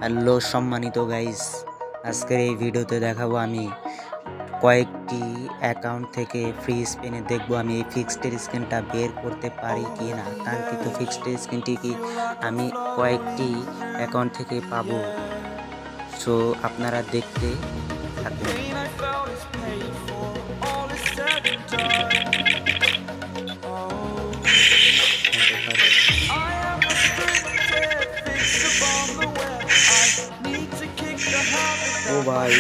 Hello সম্মানিত guys, আজকের এই ভিডিওতে দেখাবো আমি কয়েকটি অ্যাকাউন্ট থেকে ফ্রি স্পিনে দেখবো আমি এই ফিক্সড স্ক্রিনটা বের করতে পারি কি না। কাঙ্ক্ষিত ফিক্সড স্ক্রিনটি কি আমি কয়েকটি অ্যাকাউন্ট থেকে পাবো, সো আপনারা দেখতে থাকুন। ও ভাই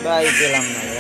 ভাই পেলাম না।